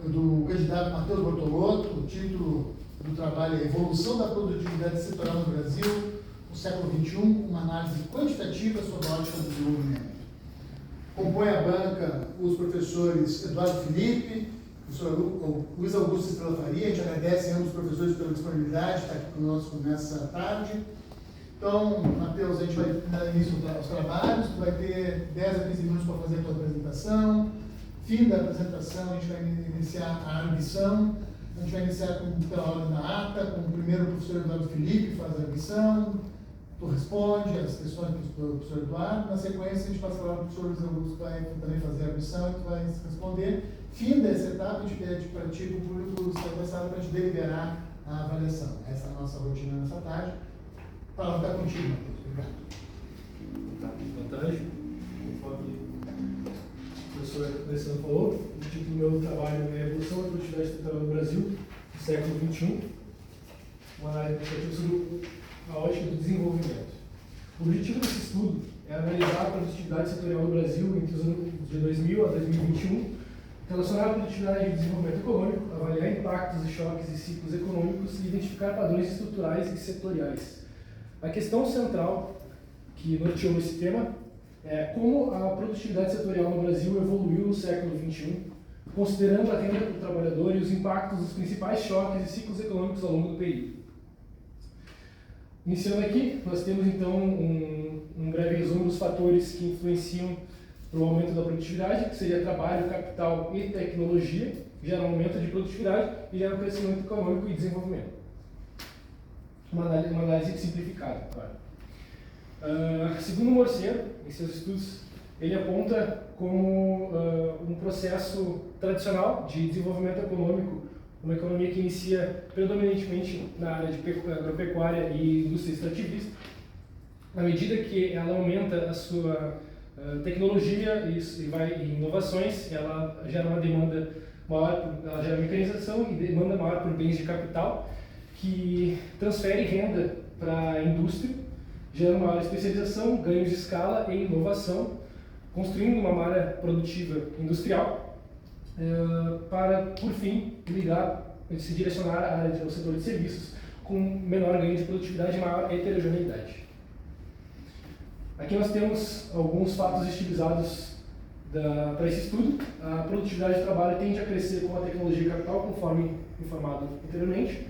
do candidato Matheus Bortolotto. O título do trabalho é Evolução da Produtividade Setorial no Brasil no século XXI, uma análise quantitativa sobre a ótica do desenvolvimento. Compõe a banca os professores Eduardo Felipe, o professor Luiz Augusto Estrela Faria. A gente agradece a ambos os professores pela disponibilidade de estar aqui conosco nessa tarde. Então, Matheus, a gente vai dar início aos trabalhos. Tu vai ter 10 a 15 minutos para fazer a tua apresentação. Fim da apresentação, a gente vai iniciar a arguição. A gente vai iniciar pela ordem da ata, com o primeiro professor Eduardo Felipe faz a arguição. Tu responde as questões do professor Eduardo. Na sequência, a gente passa para o professor Luiz Augusto, que vai também fazer a arguição e tu vai responder. Fim dessa etapa, a gente pede para ti, para o público estar interessado, para a gente deliberar a avaliação. Essa é a nossa rotina nessa tarde. A palavra está contigo, Matheus. Obrigado. Boa tarde. Conforme o professor Alessandro falou, o título do meu trabalho é Evolução da Produtividade Setorial no Brasil, do século XXI, uma análise quantitativa sobre a ótica do desenvolvimento. O objetivo desse estudo é analisar a produtividade setorial no Brasil entre os anos de 2000 a 2021, relacionar a produtividade e o desenvolvimento econômico, avaliar impactos e choques e ciclos econômicos e identificar padrões estruturais e setoriais. A questão central que norteou esse tema é como a produtividade setorial no Brasil evoluiu no século XXI, considerando a renda do trabalhador e os impactos dos principais choques e ciclos econômicos ao longo do período. Iniciando aqui, nós temos então um breve resumo dos fatores que influenciam para o aumento da produtividade, que seria trabalho, capital e tecnologia, gera um aumento de produtividade e gera um crescimento econômico e desenvolvimento. Uma análise simplificada, claro. Segundo Morcero, em seus estudos, ele aponta como um processo tradicional de desenvolvimento econômico, uma economia que inicia predominantemente na área de agropecuária e indústria extrativista. À medida que ela aumenta a sua tecnologia e vai em inovações, ela gera uma demanda maior, ela gera mecanização e demanda maior por bens de capital, que transfere renda para a indústria, gera maior especialização, ganhos de escala e inovação, construindo uma malha produtiva industrial, para, por fim, se direcionar à área do setor de serviços com menor ganho de produtividade e maior heterogeneidade. Aqui nós temos alguns fatos estilizados para esse estudo. A produtividade do trabalho tende a crescer com a tecnologia e capital, conforme informado anteriormente.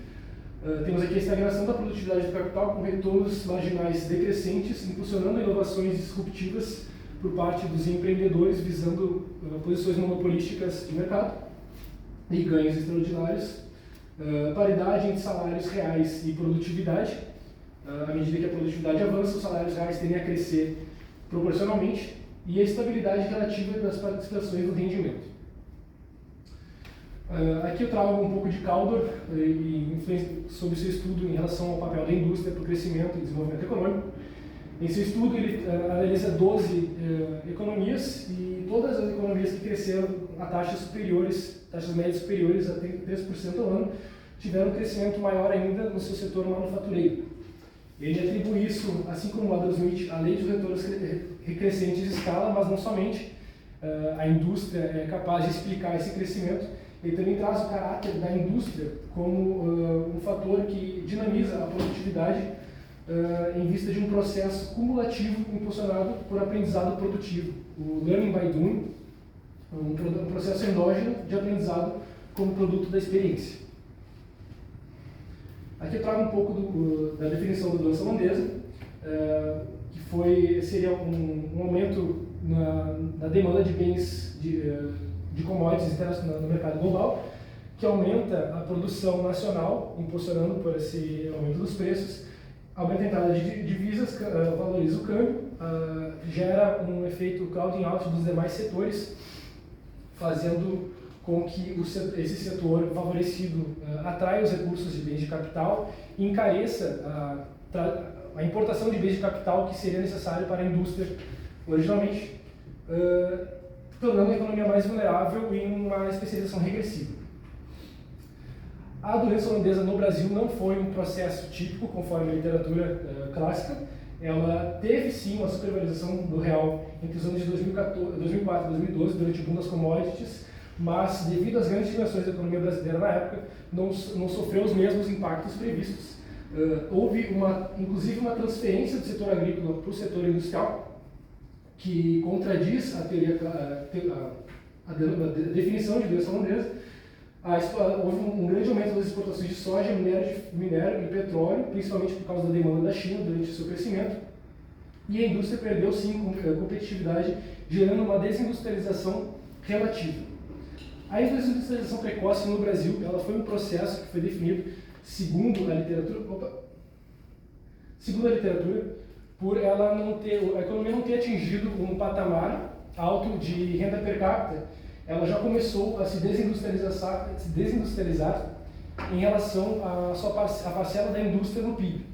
Temos aqui a estagnação da produtividade do capital com retornos marginais decrescentes, impulsionando inovações disruptivas por parte dos empreendedores visando posições monopolísticas de mercado e ganhos extraordinários, paridade entre salários reais e produtividade. À medida que a produtividade avança, os salários reais tendem a crescer proporcionalmente e a estabilidade relativa das participações do rendimento. Aqui eu trago um pouco de Caldor e influência sobre o seu estudo em relação ao papel da indústria para o crescimento e desenvolvimento econômico. Em seu estudo, ele analisa 12 economias e todas as economias que cresceram a taxas médias superiores a 3% ao ano, tiveram um crescimento maior ainda no seu setor manufatureiro. Ele atribui isso, assim como o Adam Smith, à lei dos retornos crescentes de escala, mas não somente. A indústria é capaz de explicar esse crescimento. Ele também traz o caráter da indústria como um fator que dinamiza a produtividade em vista de um processo cumulativo impulsionado por aprendizado produtivo, o learning by doing, um processo endógeno de aprendizado como produto da experiência. Aqui eu trago um pouco da definição da doença holandesa, que seria um aumento na demanda de bens de commodities no mercado global, que aumenta a produção nacional, impulsionando por esse aumento dos preços, aumenta a entrada de divisas, valoriza o câmbio, gera um efeito crowding out dos demais setores, fazendo com que esse setor favorecido atraia os recursos de bens de capital e encareça a importação de bens de capital que seria necessário para a indústria originalmente, tornando a economia mais vulnerável e uma especialização regressiva. A doença holandesa no Brasil não foi um processo típico, conforme a literatura clássica. Ela teve sim uma supervalorização do real entre os anos de 2004 e 2012, durante o boom das commodities, mas devido às grandes dimensões da economia brasileira na época, não sofreu os mesmos impactos previstos. Houve, inclusive, uma transferência do setor agrícola para o setor industrial, que contradiz a definição de doença holandesa. Houve um grande aumento das exportações de soja, minério e petróleo, principalmente por causa da demanda da China durante o seu crescimento, e a indústria perdeu sim competitividade, gerando uma desindustrialização relativa. A desindustrialização precoce no Brasil, ela foi um processo que foi definido segundo a literatura, por ela a economia não ter atingido um patamar alto de renda per capita. Ela já começou a se desindustrializar em relação à parcela da indústria no PIB.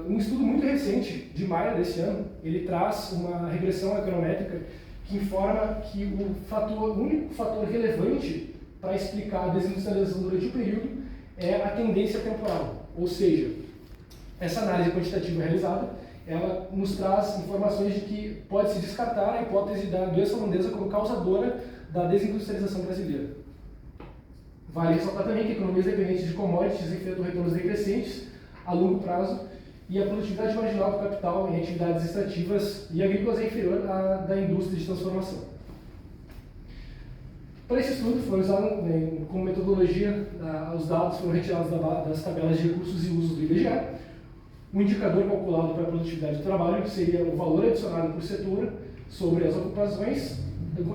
Um estudo muito recente, de maio desse ano, ele traz uma regressão econométrica que informa que o único fator relevante para explicar a desindustrialização durante o período é a tendência temporal. Ou seja, essa análise quantitativa realizada, ela nos traz informações de que pode-se descartar a hipótese da doença holandesa como causadora da desindustrialização brasileira. Vale ressaltar também que economias dependentes de commodities enfrentam retornos decrescentes a longo prazo e a produtividade marginal do capital em atividades extrativas e agrícolas é inferior à da indústria de transformação. Para esse estudo, foram usados como metodologia, os dados foram retirados das tabelas de recursos e usos do IBGE. O indicador calculado para a produtividade do trabalho seria o valor adicionado por setor sobre as ocupações,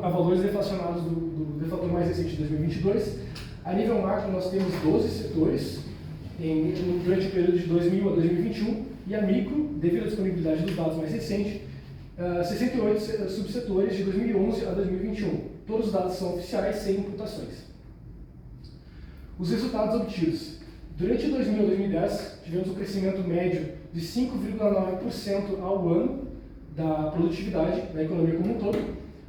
a valores deflacionados do deflator mais recente de 2022. A nível macro, nós temos 12 setores durante o período de 2000 a 2021, e a micro, devido à disponibilidade dos dados mais recentes, 68 subsetores de 2011 a 2021. Todos os dados são oficiais, sem imputações. Os resultados obtidos. Durante 2000 a 2010, tivemos um crescimento médio de 5,9% ao ano da produtividade da economia como um todo.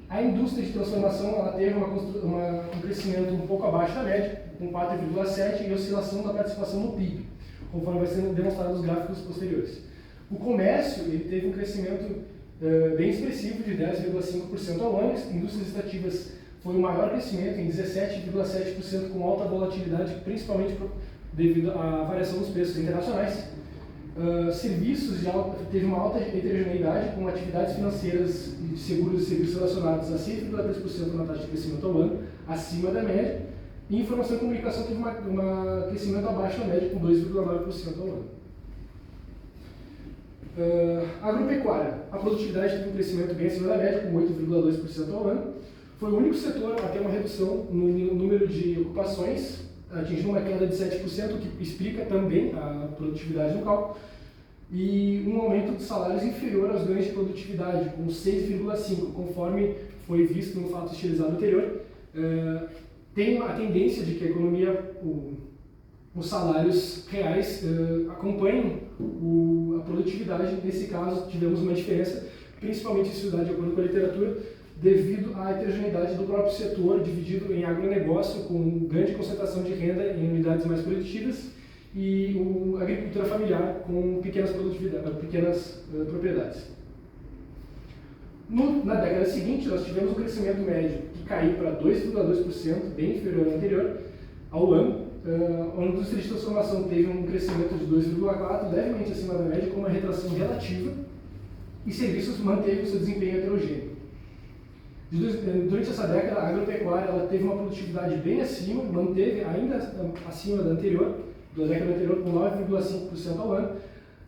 A indústria de transformação ela teve um crescimento um pouco abaixo da média, com 4,7%, e oscilação da participação no PIB, conforme vai sendo demonstrado nos gráficos posteriores. O comércio ele teve um crescimento bem expressivo de 10,5% ao ano. Indústrias extrativas foi o maior crescimento, em 17,7%, com alta volatilidade, principalmente devido à variação dos preços internacionais. Serviços teve uma alta heterogeneidade, com atividades financeiras e de seguros e serviços relacionados a 6,3% na taxa de crescimento ao ano, acima da média. E informação e comunicação teve um crescimento abaixo da média, com 2,9% ao ano. Agropecuária. A produtividade teve um crescimento bem acima da média, com 8,2% ao ano. Foi o único setor a ter uma redução no número de ocupações, atingindo uma queda de 7%, o que explica também a produtividade no cálculo, e um aumento de salários inferior aos ganhos de produtividade, com 6,5%, conforme foi visto no fato estilizado anterior. Tem a tendência de que a economia, os salários reais acompanhem a produtividade. Nesse caso, tivemos uma diferença, principalmente estudada de acordo com a literatura, devido à heterogeneidade do próprio setor, dividido em agronegócio, com grande concentração de renda em unidades mais produtivas, e a agricultura familiar, com pequenas propriedades. Na década seguinte, nós tivemos um crescimento médio que caiu para 2,2%, bem inferior ao anterior, ao ano. A indústria de transformação teve um crescimento de 2,4%, levemente acima da média, com uma retração relativa, e serviços manteve o seu desempenho heterogêneo. Durante essa década, a agropecuária ela teve uma produtividade bem acima, manteve ainda acima da década anterior, com 9,5% ao ano.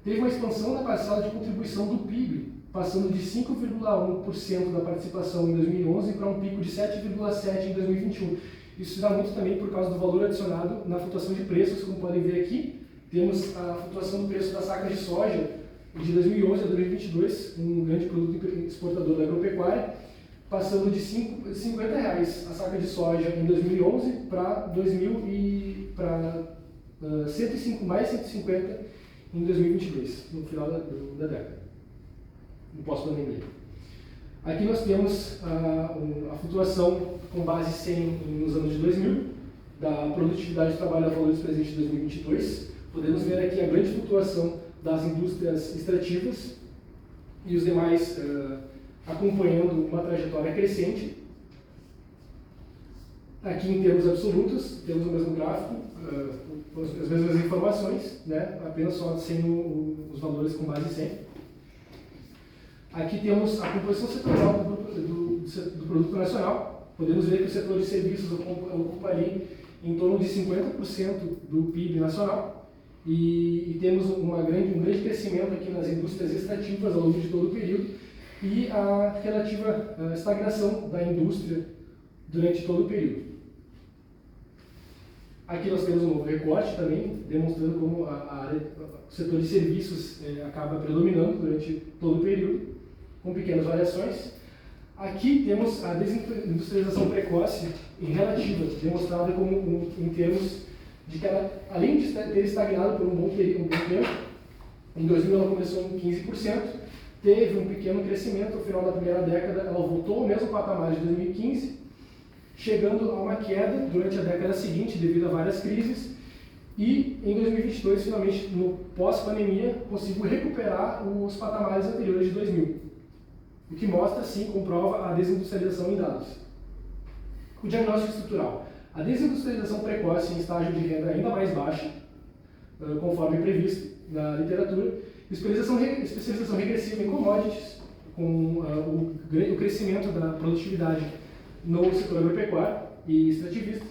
Teve uma expansão da parcela de contribuição do PIB, passando de 5,1% da participação em 2011 para um pico de 7,7% em 2021. Isso se dá muito também por causa do valor adicionado na flutuação de preços, como podem ver aqui. Temos a flutuação do preço das sacas de soja de 2011 a 2022, um grande produto exportador da agropecuária, passando de R$ 50 a saca de soja em 2011 para mais 150 em 2022, no final da década, no pós-pandemia. Aqui nós temos a flutuação com base 100 nos anos de 2000, da produtividade de trabalho a valores presentes de 2022. Podemos ver aqui a grande flutuação das indústrias extrativas e os demais acompanhando uma trajetória crescente. Aqui, em termos absolutos, temos o mesmo gráfico, as mesmas informações, né? Apenas só sem os valores com base em 100. Aqui temos a composição setorial do produto nacional. Podemos ver que o setor de serviços ocupa ali em torno de 50% do PIB nacional. E temos um grande crescimento aqui nas indústrias extrativas ao longo de todo o período e a relativa estagnação da indústria durante todo o período. Aqui nós temos um novo recorte também, demonstrando como o setor de serviços acaba predominando durante todo o período, com pequenas variações. Aqui temos a desindustrialização precoce e relativa, demonstrada como em termos de que ela, além de ter estagnado por um bom tempo, em 2000 ela começou em 15%, teve um pequeno crescimento no final da primeira década, ela voltou ao mesmo patamar de 2015, chegando a uma queda durante a década seguinte devido a várias crises, e em 2022, finalmente, no pós-pandemia, conseguiu recuperar os patamares anteriores de 2000, o que mostra, sim, comprova a desindustrialização em dados. O diagnóstico estrutural. A desindustrialização precoce em estágio de renda ainda mais baixa, conforme previsto na literatura, especialização regressiva em commodities, com o crescimento da produtividade no setor agropecuário e extrativista,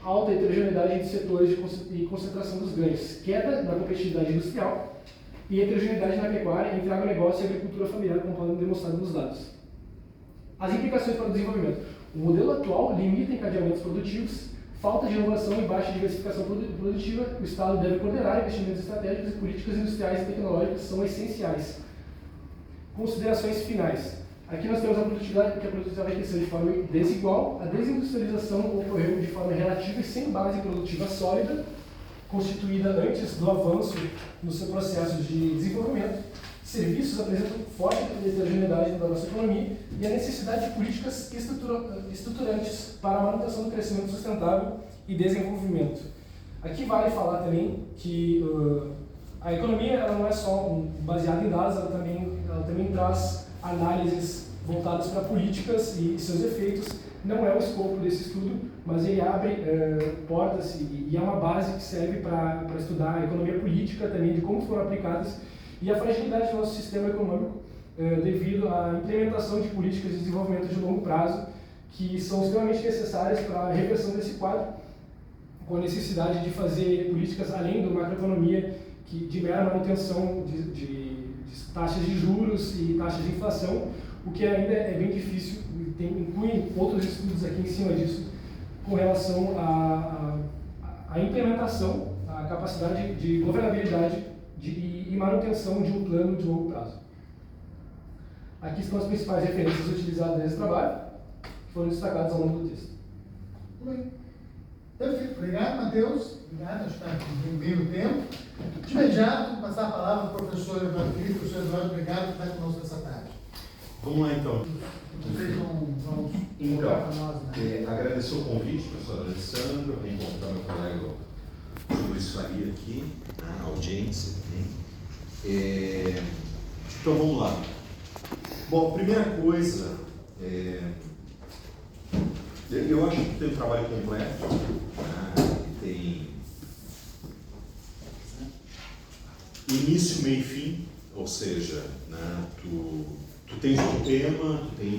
alta heterogeneidade de setores e concentração dos ganhos, queda na competitividade industrial e heterogeneidade na pecuária entre agronegócio e agricultura familiar, conforme demonstrado nos dados. As implicações para o desenvolvimento. O modelo atual limita encadeamentos produtivos, falta de inovação e baixa diversificação produtiva. O Estado deve coordenar investimentos estratégicos e políticas industriais e tecnológicas são essenciais. Considerações finais. Aqui nós temos a produtividade, que a produtividade vai crescer de forma desigual. A desindustrialização ocorreu de forma relativa e sem base produtiva sólida, constituída antes do avanço no seu processo de desenvolvimento. Serviços apresentam forte heterogeneidade da nossa economia e a necessidade de políticas estruturantes para a manutenção do crescimento sustentável e desenvolvimento. Aqui vale falar também que a economia ela não é só baseada em dados, ela também traz análises voltadas para políticas e seus efeitos. Não é o escopo desse estudo, mas ele abre portas e é uma base que serve para estudar a economia política também, de como foram aplicadas e a fragilidade do nosso sistema econômico devido à implementação de políticas de desenvolvimento de longo prazo que são extremamente necessárias para a reversão desse quadro, com a necessidade de fazer políticas além da macroeconomia, de mera manutenção de taxas de juros e taxas de inflação, o que ainda é bem difícil, inclui outros estudos aqui em cima disso, com relação à implementação, à capacidade de governabilidade e manutenção de um plano de longo prazo. Aqui estão as principais referências utilizadas nesse trabalho, que foram destacadas ao longo do texto. Muito bem. Perfeito. Obrigado, Matheus. Obrigado, acho que está bem no tempo. De imediato, vou passar a palavra ao professor Eduardo Felipe. Professor Eduardo, obrigado por estar conosco nessa tarde. Vamos lá, então. Vocês vão Então, para nós, né? agradecer o convite, professor Alessandro, reencontrar meu colega Luiz Faria aqui, a audiência também. Então, vamos lá. Bom, primeira coisa, eu acho que tem um trabalho completo, tem início, meio e fim, ou seja, tu tens um tema, tu tem